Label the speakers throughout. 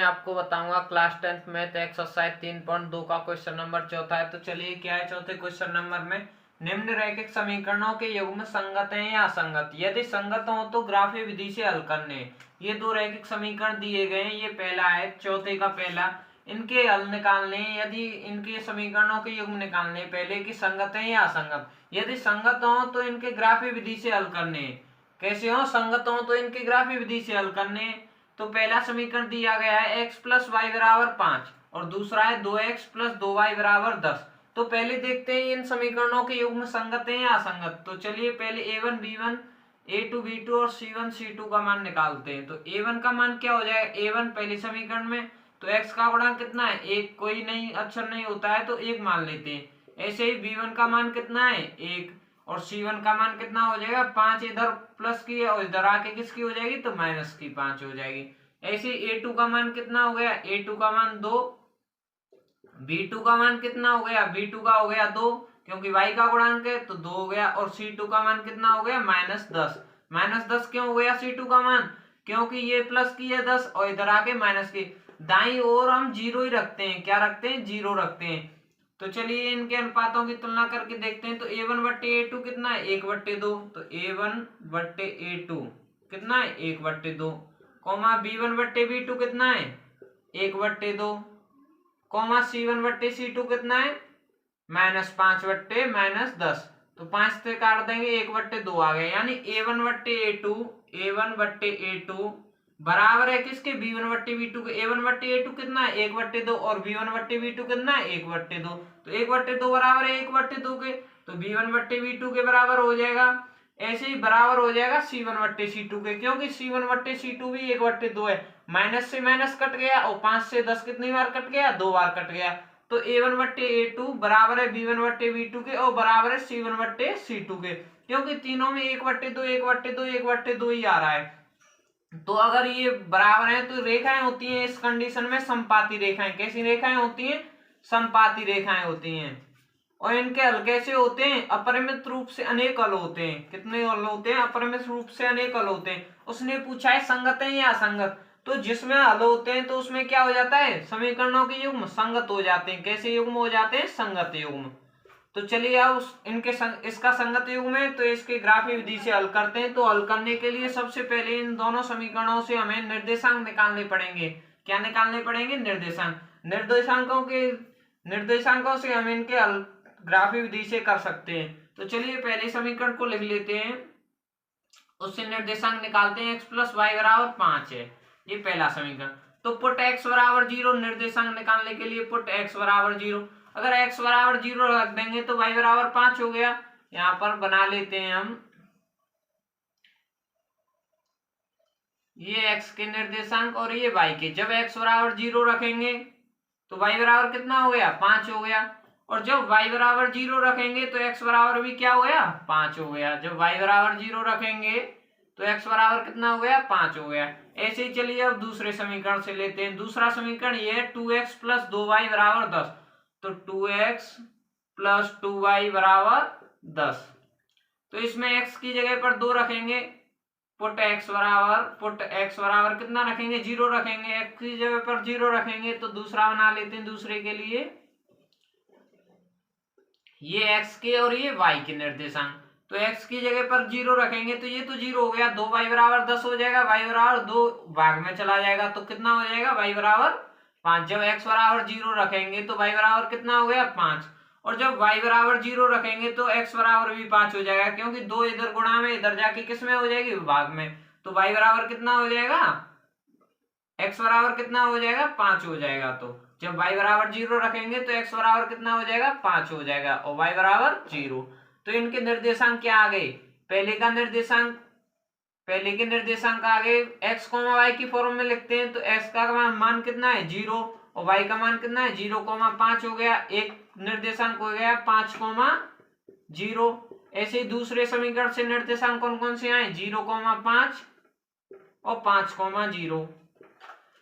Speaker 1: आपको बताऊंगा class 10th math exercise 3.2 का क्वेश्चन नंबर चौथा है। तो चलिए क्या है चौथे क्वेश्चन नंबर में, निम्न रैखिक समीकरणों के युग्म संगत हैं या असंगत, यदि संगत हो तो ग्राफीय विधि से हल करने। ये दो रैखिक समीकरण दिए गए हैं, ये पहला है चौथे का पहला, इनके हल निकालने, यदि इनके समीकरणों के युग्म निकालने पहले कि संगत है या असंगत। यदि संगत हो तो इनके ग्राफीय विधि से हल करने। कैसे हो? संगत हो तो इनके ग्राफीय विधि से हल करने। तो पहला समीकरण दिया गया है x प्लस वाई बराबर 5 और दूसरा है 2x प्लस 2y बराबर 10। तो पहले देखते हैं इन समीकरणों के युग्म संगत हैं या असंगत। तो चलिए पहले a1 b1 a2 b2 और c1 c2 का मान निकालते हैं। तो a1 का मान क्या हो जाएगा, a1 पहले समीकरण में, तो x का गुणांक कितना है, एक, कोई नहीं अक्षर नहीं होता है तो एक मान लेते हैं। ऐसे ही b1 का मान कितना है, एक, और c1 का मान कितना हो जाएगा, 5। इधर प्लस की और इधर आके किसकी हो जाएगी, तो माइनस की 5 हो जाएगी। ऐसे a2 का मान कितना हो गया, a2 का मान 2, b2 का मान कितना हो गया, b2 का हो गया 2, क्योंकि y का गुणांक है तो 2 हो गया। और c2 का मान कितना हो गया, -10। -10 क्यों हो गया c2 का मान, क्योंकि ये प्लस की है 10 और इधर आके माइनस की। दाईं ओर हम जीरो ही रखते हैं, क्या रखते हैं, जीरो रखते हैं। तो चलिए इनके अनुपातों की तुलना करके देखते हैं। तो a1 बट्टे a2 कितना है, 1/2। तो a1 बट्टे a2 कितना है, 1/2, कॉमा b1 बट्टे b2 कितना है, 1/2, कॉमा c1 बट्टे c2 कितना है, -5 बट्टे -10। तो 5 से काट देंगे, 1/2 आ गया, यानी a1 बट्टे a2 बराबर है किसके, b1 बट्टे b2 के। a1 बट्टे a2 कितना है, 1/2, और b1 बट्टे b2 कितना है, 1/2। तो 1/2 बराबर है 1/2 के, तो b1 बट्टे b2 के बराबर हो जाएगा। ऐसे ही बराबर हो जाएगा c1 बट्टे c2 के, क्योंकि c1 बट्टे c2 भी 1/2 है। माइनस से माइनस कट गया और 5 से 10 कितनी बार कट गया, 2 बार कट गया। तो a1 बट्टे a2 बराबर है b1 बट्टे b2 के और बराबर है c1 बट्टे c2 के, क्योंकि तीनों में 1/2 1/2 ही आ रहा है। तो अगर ये बराबर है तो रेखाएं होती हैं इस कंडीशन में समपाती रेखाएं। कैसी रेखाएं होती हैं, समपाती रेखाएं होती हैं। और इनके हल कैसे होते हैं, अपरिमित रूप से अनेक हल होते हैं। कितने हल होते हैं, अपरिमित रूप से अनेक हल होते हैं। उसने पूछा है संगत है या असंगत, तो जिसमें हल होते हैं तो उसमें क्या हो जाता है, समीकरणों के युग्म संगत हो जाते हैं। कैसे युग्म हो जाते हैं, संगत युग्म। तो चलिए अब इसका संगत युग्म है तो इसके ग्राफीय विधि से हल करते हैं। तो हल करने के लिए सबसे पहले इन दोनों समीकरणों से हमें निर्देशांक निकालने पड़ेंगे। क्या निकालने पड़ेंगे, निर्देशांक। निर्देशांकों से हम इनके हल ग्राफीय विधि से कर सकते हैं। तो चलिए पहले समीकरण को लिख लेते हैं, उससे निर्देशांक निकालते हैं। x प्लस वाई बराबर 5 है, ये पहला समीकरण। तो पुट x बराबर 0, निर्देशांक निकालने के लिए पुट x बराबर 0। अगर x बराबर 0 रख देंगे तो y बराबर 5 हो गया। यहां पर बना लेते हैं हम ये x के निर्देशांक और ये y के। जब x बराबर 0 रखेंगे तो y बराबर कितना हो गया, 5 हो गया। और जब y बराबर 0 रखेंगे तो x बराबर भी क्या हो गया, 5 हो गया। जब y बराबर 0 रखेंगे तो x बराबर कितना हो गया, 5 हो गया। ऐसे ही चलिए अब दूसरे समीकरण से लेते हैं। दूसरा समीकरण ये है 2x प्लस 2y बराबर 10। तो 2x प्लस 2y बराबर 10। तो इसमें x की जगह पर 2 रखेंगे, पुट x बराबर कितना रखेंगे, 0 रखेंगे। x की जगह पर 0 रखेंगे तो दूसरा बना लेते हैं। दूसरे के लिए ये x के और ये y के निर्देशांक। तो x की जगह पर 0 रखेंगे तो ये तो 0 हो गया, 2y बराबर 10 हो जाएगा। y बराबर 2 भाग में चला जाएगा तो कितना हो जाएगा, y बराबर 5। जब x बराबर 0 रखेंगे तो y बराबर कितना हो गया, 5। और जब y बराबर 0 रखेंगे तो x बराबर भी 5 हो जाएगा, क्योंकि 2 इधर गुणा में इधर जाके किस में हो जाएगी, भाग में। तो y बराबर कितना हो जाएगा, x बराबर कितना हो जाएगा, 5 हो जाएगा। तो जब y बराबर 0 रखेंगे तो x बराबर कितना हो जाएगा, 5 हो जाएगा, और y बराबर 0। तो इनके निर्देशांक क्या आ गए, पहले के निर्देशांक आ गए। x, y की फॉर्म में लिखते हैं तो x का मान कितना है, 0, और y का मान कितना है, 0, 5 हो गया। एक निर्देशांक हो गया 5, 0। ऐसे ही दूसरे समीकरण से निर्देशांक कौन कौन से आए, 0, 5 और 5, 0।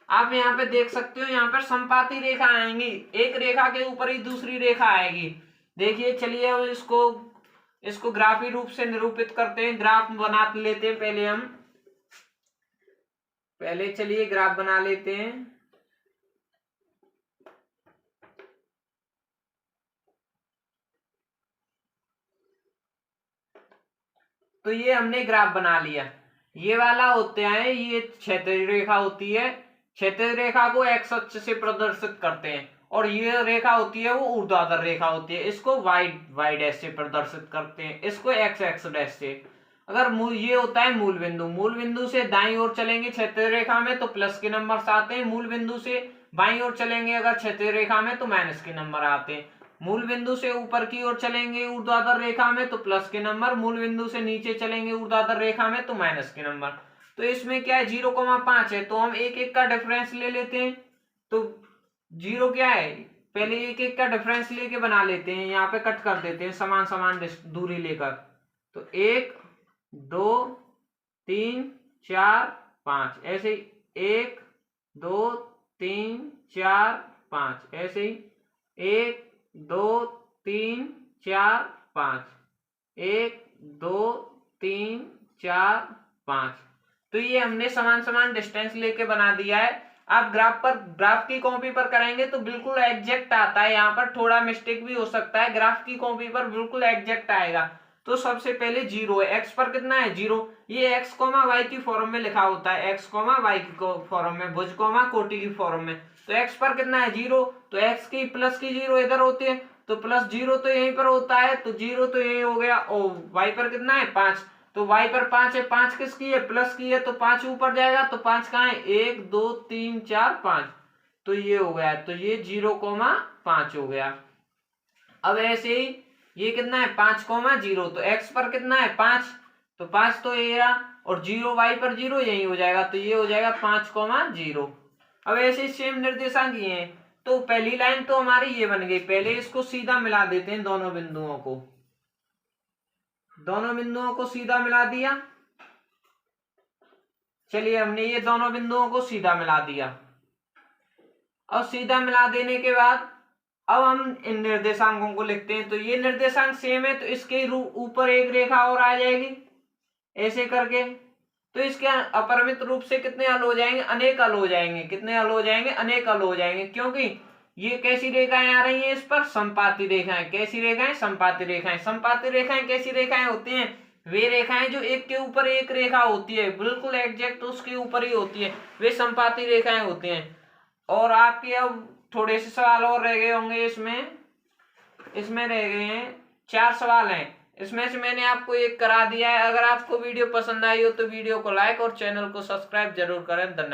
Speaker 1: आप यहाँ पे देख सकते हो, यहाँ पर समपाती रेखा आएंगी, एक रेखा के ऊपर ही दूसरी रेखा आएगी। देखिए चलिए अब इसको ग्राफी रूप से निरूपित करते हैं। ग्राफ बना लेते हैं पहले चलिए ग्राफ बना लेते हैं। तो ये हमने ग्राफ बना लिया। ये वाला होते हैं, ये क्षैतिज रेखा होती है, क्षैतिज रेखा को एक्स अक्ष से प्रदर्शित करते हैं, और ये रेखा होती है वो ऊर्ध्वाधर रेखा होती है, इसको वाई डैश से प्रदर्शित करते हैं, इसको एक्स एक्स डैश से। अगर ये होता है मूल बिंदु, मूल बिंदु से दाईं ओर चलेंगे क्षैतिज रेखा में तो प्लस के नंबर आते हैं, मूल बिंदु से बाईं ओर चलेंगे अगर क्षैतिज रेखा में तो माइनस के नंबर आते हैं। मूल बिंदु से ऊपर की ओर चलेंगे ऊर्ध्वाधर रेखा में तो प्लस के नंबर, मूल बिंदु से नीचे चलेंगे ऊर्ध्वाधर रेखा में तो माइनस के नंबर। तो इसमें क्या है 0,5 है, तो हम एक एक का डिफरेंस ले लेते हैं। तो 0 क्या है, पहले एक एक का डिफरेंस लेके बना लेते हैं, यहाँ पे कट कर देते हैं समान समान दूरी लेकर। तो 1 2 3 4 5 ऐसे ही 1 2 3 4 5 ऐसे ही 1 2 3 4 5 1 2 3 4 5। तो ये हमने समान समान डिस्टेंस लेके बना दिया है। आप ग्राफ की कॉपी पर करेंगे तो बिल्कुल एग्जैक्ट आता है, यहाँ पर थोड़ा मिस्टेक भी हो सकता है, ग्राफ की कॉपी पर बिल्कुल एग्जैक्ट आएगा। तो सबसे पहले 0 है, एक्स पर कितना है 0, ये एक्स कोमा वाई की फॉर्म में लिखा होता है, एक्स कोमा वाई की फॉर्म में, भुज कोमा कोटि की फॉर्म में। तो एक्स पर कितना है 0, तो एक्स की प्लस की 0 इधर होती है, तो प्लस 0 तो यहीं पर होता है, तो 0 तो यही हो गया। और वाई पर कितना है 5, तो y पर 5 है, 5 किसकी है प्लस की है, तो 5 ऊपर जाएगा, तो 5 कहाँ है 1 2 3 4 5, तो ये हो गया, तो ये 0,5 हो गया। अब ऐसे ही ये कितना है 5,0, तो x पर कितना है 5, तो 5 तो ये रहा, और 0 y पर 0 यही हो जाएगा, तो ये हो जाएगा 5,0। अब ऐसे सेम निर्देशांक ये हैं, तो पहली लाइन तो हमारी ये बन गई, पहले इसको सीधा मिला देते हैं, दोनों बिंदुओं को सीधा मिला दिया। चलिए हमने ये दोनों बिंदुओं को सीधा मिला दिया। और सीधा मिला देने के बाद अब हम इन निर्देशांकों को लिखते हैं। तो ये निर्देशांक सेम है, तो इसके ऊपर एक रेखा और आ जाएगी ऐसे करके, तो इसके अपरिमित रूप से कितने हल हो जाएंगे, अनेक हल हो जाएंगे। कितने हल हो जाएंगे, अनेक हल हो जाएंगे, क्योंकि ये कैसी रेखाएं आ रही हैं इस पर, संपाती रेखाएं। कैसी रेखाएं, संपाती रेखाएं। संपाती रेखाएं कैसी रेखाएं होती हैं, वे रेखाएं जो एक के ऊपर एक रेखा होती है, बिल्कुल एग्जैक्ट उसके ऊपर ही होती है, वे संपाती रेखाएं होती हैं। और आपके अब थोड़े से सवाल और रह गए होंगे, इसमें रह गए हैं 4 सवाल हैं, इसमें से मैंने आपको एक करा दिया है। अगर आपको वीडियो पसंद आई हो तो वीडियो को लाइक और चैनल को सब्सक्राइब जरूर करें। धन्यवाद।